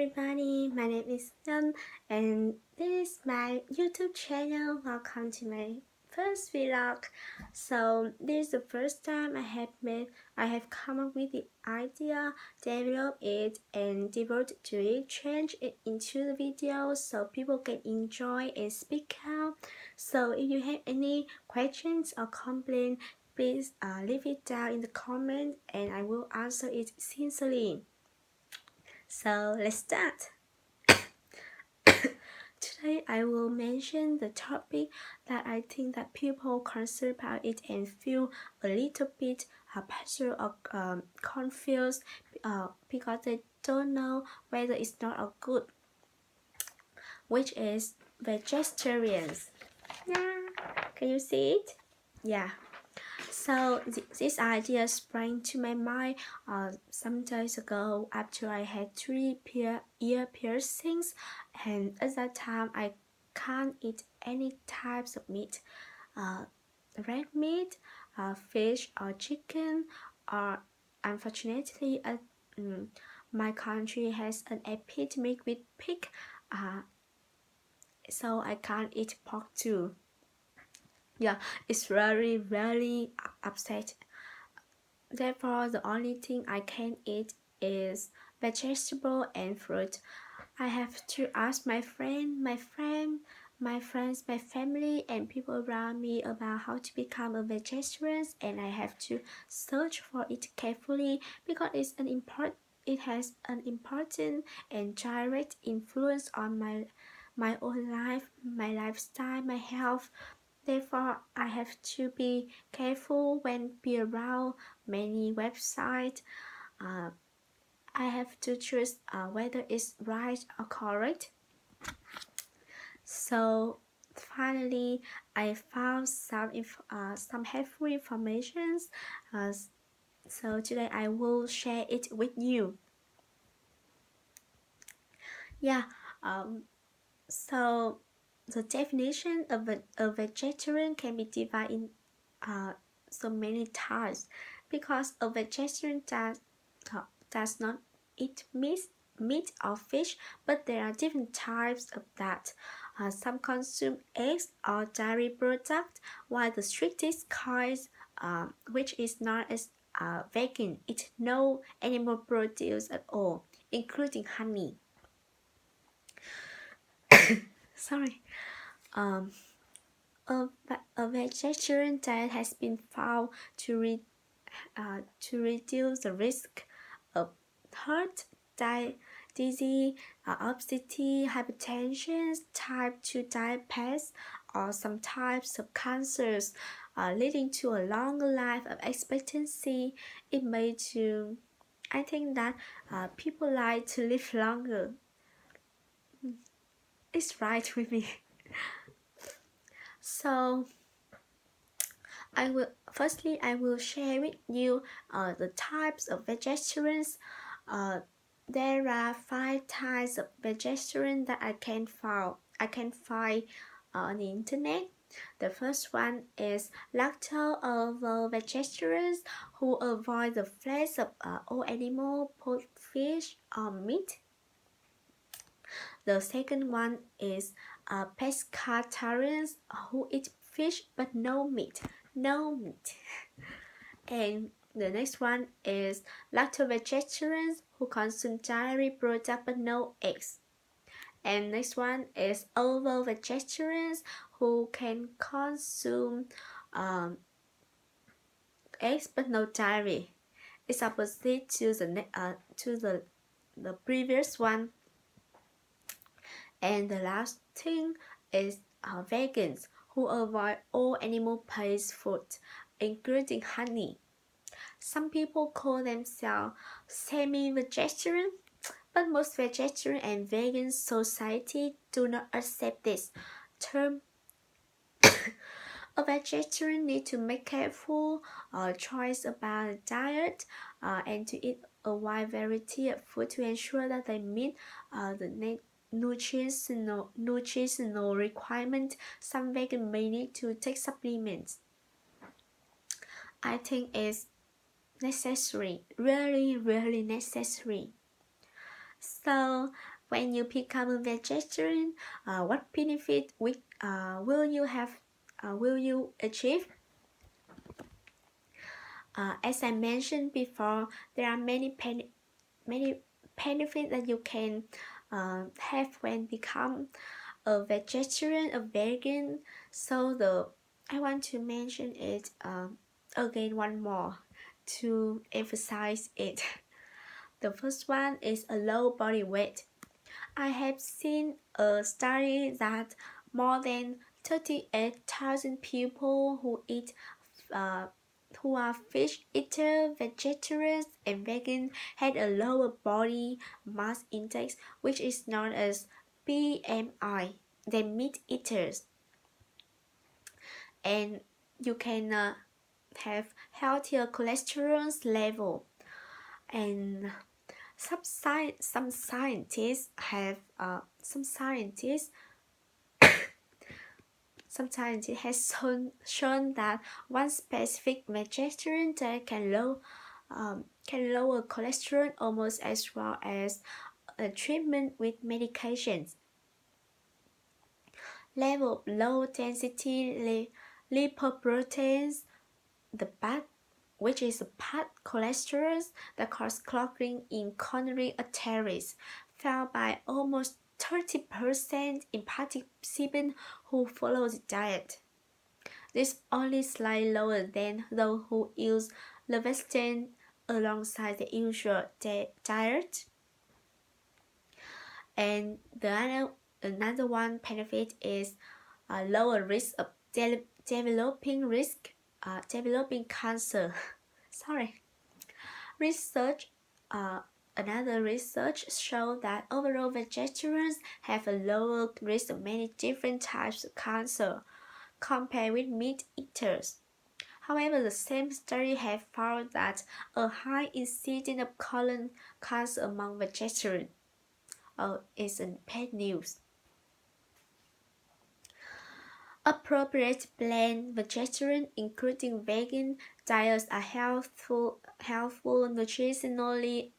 everybody, my name is Yun and this is my YouTube channel. Welcome to my first vlog. So this is the first time I have come up with the idea, develop it and devote to it, change it into the video so people can enjoy and speak out. So if you have any questions or complaints, please leave it down in the comment and I will answer it sincerely. So let's start. Today I will mention the topic that I think that people concerned about it and feel a little bit puzzled or confused because they don't know whether it's not a good, which is vegetarians. Yeah, can you see it? Yeah. So this idea sprang to my mind some days ago after I had 3 ear piercings, and at that time I can't eat any types of meat, red meat, fish or chicken, or unfortunately my country has an epidemic with pig, so I can't eat pork too. Yeah, it's very upset. Therefore, the only thing I can eat is vegetable and fruit. I have to ask my friends, my family, and people around me about how to become a vegetarian, and I have to search for it carefully because it has an important and direct influence on my own life, my lifestyle, my health. Therefore, I have to be careful when be around many websites. I have to choose whether it's right or correct. So finally, I found some helpful information. So today I will share it with you. Yeah. So the definition of a vegetarian can be divided in so many types, because a vegetarian does not eat meat or fish, but there are different types of that. Some consume eggs or dairy products, while the strictest kind, which is known as vegan, eat no animal produce at all, including honey. Sorry. A vegetarian diet has been found to reduce the risk of heart disease, obesity, hypertension, type 2 diabetes, or some types of cancers, leading to a longer life of expectancy. It may to, I think that people like to live longer. It's right with me. So I will share with you the types of vegetarians. There are 5 types of vegetarian that I can find on the internet. The first one is lacto-ovo vegetarians who avoid the flesh of all animal, pork, fish, or meat. The second one is pescatarians who eat fish but no meat. And the next one is lacto-vegetarians who consume dairy products but no eggs. And next one is ovo-vegetarians who can consume eggs but no dairy. It's opposite to the previous one. And the last thing is vegans who avoid all animal-based food, including honey. Some people call themselves semi-vegetarian, but most vegetarian and vegan society do not accept this term. A vegetarian needs to make careful choice about the diet and to eat a wide variety of food to ensure that they meet the nutritional requirement. Some vegan may need to take supplements. I think it's necessary, really necessary. So When you become a vegetarian, what benefit will you have? Will you achieve? As I mentioned before, there are many benefits that you can have when become a vegetarian, a vegan. So I want to mention it again one more to emphasize it. The first one is a low body weight. I have seen a study that more than 38,000 people uh, who are fish eater, vegetarians, and vegan had a lower body mass index, which is known as BMI, than meat eaters. And you can have healthier cholesterol level. And some scientists have shown that one specific vegetarian diet can lower cholesterol almost as well as a treatment with medications. Level of low density lipoproteins, the bad, which is bad cholesterol that cause clogging in coronary arteries, fell by almost 30% in participants who follow the diet. This is only slightly lower than those who use Levetiracetam alongside the usual diet. And another one benefit is a lower risk of developing cancer. Sorry. Another research showed that overall vegetarians have a lower risk of many different types of cancer compared with meat eaters. However, the same study have found that a high incidence of colon cancer among vegetarians is bad news. Appropriate blend vegetarian, including vegan diets, are helpful, nutritionally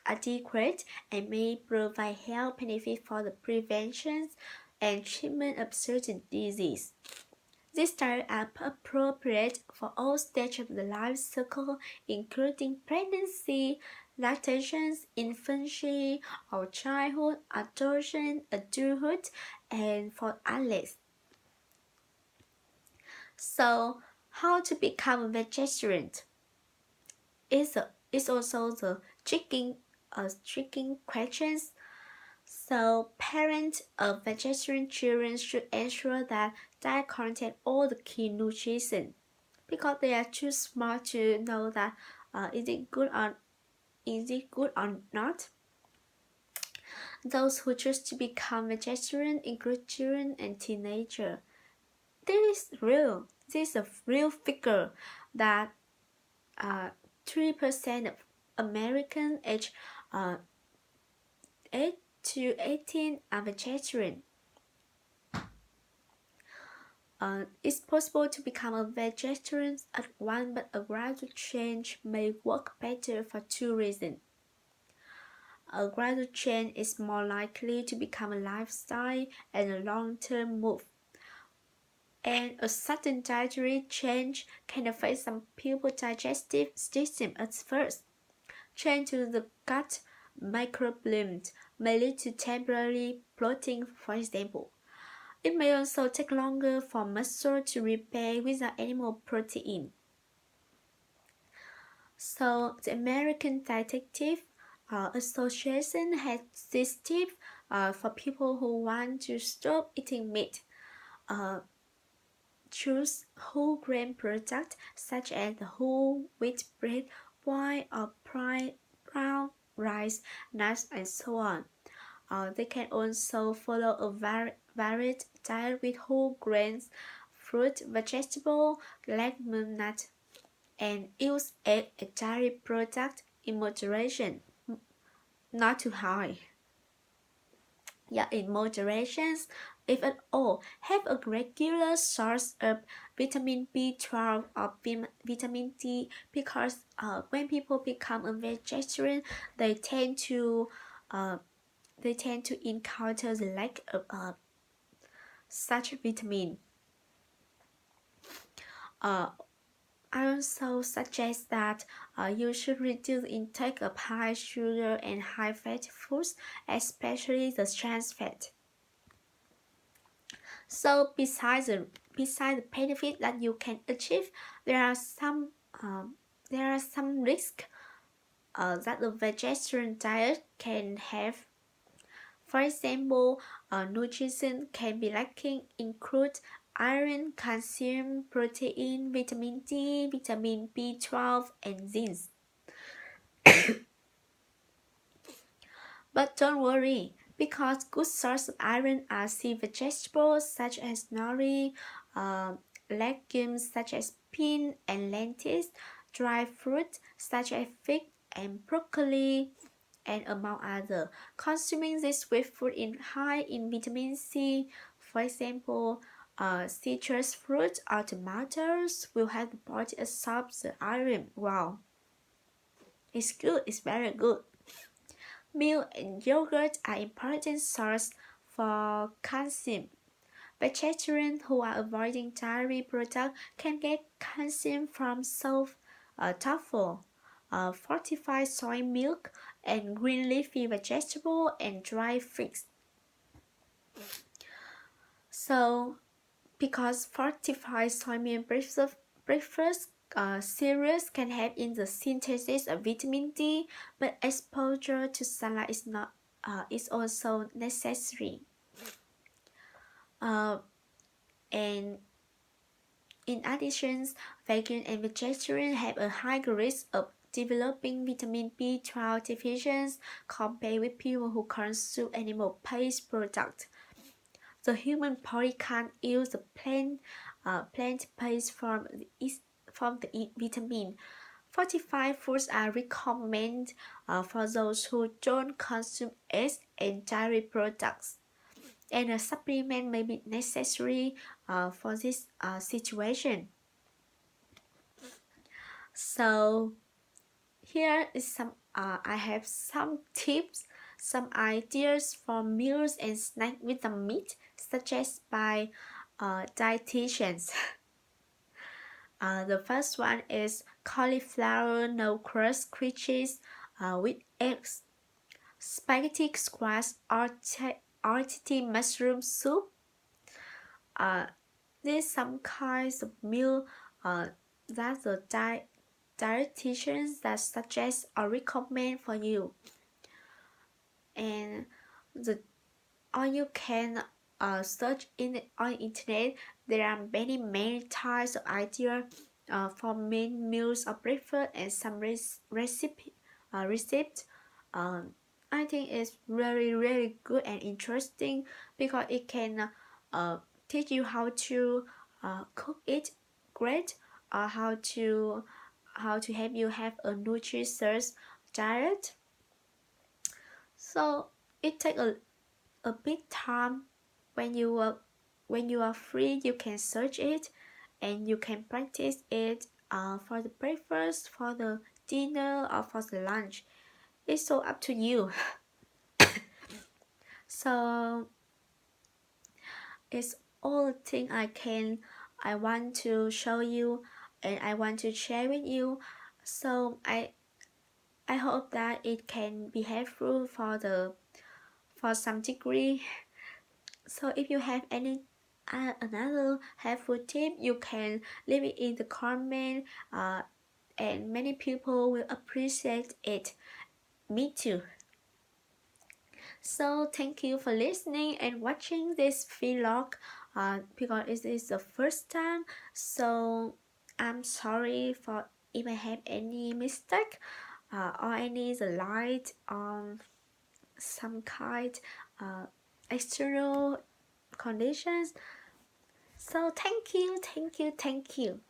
adequate, and may provide health benefits for the prevention and treatment of certain diseases. These diets are appropriate for all stages of the life cycle, including pregnancy, lactation, infancy, or childhood, adulthood, and for athletes. So, how to become a vegetarian is also the tricky questions. So, parents of vegetarian children should ensure that diet contain all the key nutrition, because they are too smart to know that is it good or not. Those who choose to become vegetarian include children and teenagers. This is a real figure that 3% of Americans aged 8 to 18 are vegetarian. It's possible to become a vegetarian at once, but a gradual change may work better for two reasons. A gradual change is more likely to become a lifestyle and a long-term move. And a sudden dietary change can affect some people's digestive system at first. Change to the gut microbiome may lead to temporary bloating, for example. It may also take longer for muscle to repair without animal protein. So the American Dietetics Association has this tip for people who want to stop eating meat. Choose whole grain products such as whole wheat bread, white or brown rice, nuts, and so on. They can also follow a varied diet with whole grains, fruit, vegetable, legume, nuts, and use egg and dairy products in moderation, not too high. In moderation, if at all, have a regular source of vitamin B12 or vitamin D, because when people become a vegetarian, they tend to they tend to encounter the lack of such a vitamin. I also suggest that you should reduce intake of high sugar and high fat foods, especially the trans fat. So besides the benefit that you can achieve, there are some risks that the vegetarian diet can have. For example, nutrition can be lacking include iron, calcium, protein, vitamin D, vitamin B12, and zinc. But don't worry, because good sources of iron are sea vegetables such as nori, legumes such as beans and lentils, dry fruit such as fig and broccoli, and among others. Consuming this with food in high in vitamin C, for example, citrus fruit or tomatoes, will help the body absorb the iron. Wow, it's good, it's very good. Milk and yogurt are important sources for calcium. Vegetarians who are avoiding dairy products can get calcium from tofu, fortified soy milk, and green leafy vegetables and dried figs. So, because fortified soy milk breakfast cereals can help in the synthesis of vitamin D, but exposure to sunlight is also necessary. And in addition, vegan and vegetarian have a higher risk of developing vitamin B12 deficiency compared with people who consume animal-based products. The human body can't use the plant-based form the vitamin. Fortified foods are recommended for those who don't consume eggs and dairy products, and a supplement may be necessary for this situation. So here is some I have some tips, some ideas for meals and snacks with the meat suggested by dietitians. The first one is cauliflower no crust quiches with eggs, spaghetti squash or artiti mushroom soup. There's some kinds of meal that the dietitians that suggest or recommend for you, and or you can search on internet. There are many types of ideas for main meals or breakfast and some recipe I think it's really good and interesting because it can teach you how to cook it great, or how to help you have a nutritious diet. So it takes a bit time. When you are free, you can search it and you can practice it for the breakfast, for the dinner, or for the lunch. It's so up to you. So it's all the thing I want to show you and I want to share with you. So I hope that it can be helpful for some degree. So if you have any another helpful tip, you can leave it in the comment, and many people will appreciate it. Me too. So thank you for listening and watching this vlog, because it is the first time. So I'm sorry for if I have any mistake or any the light on some kind external conditions. So thank you.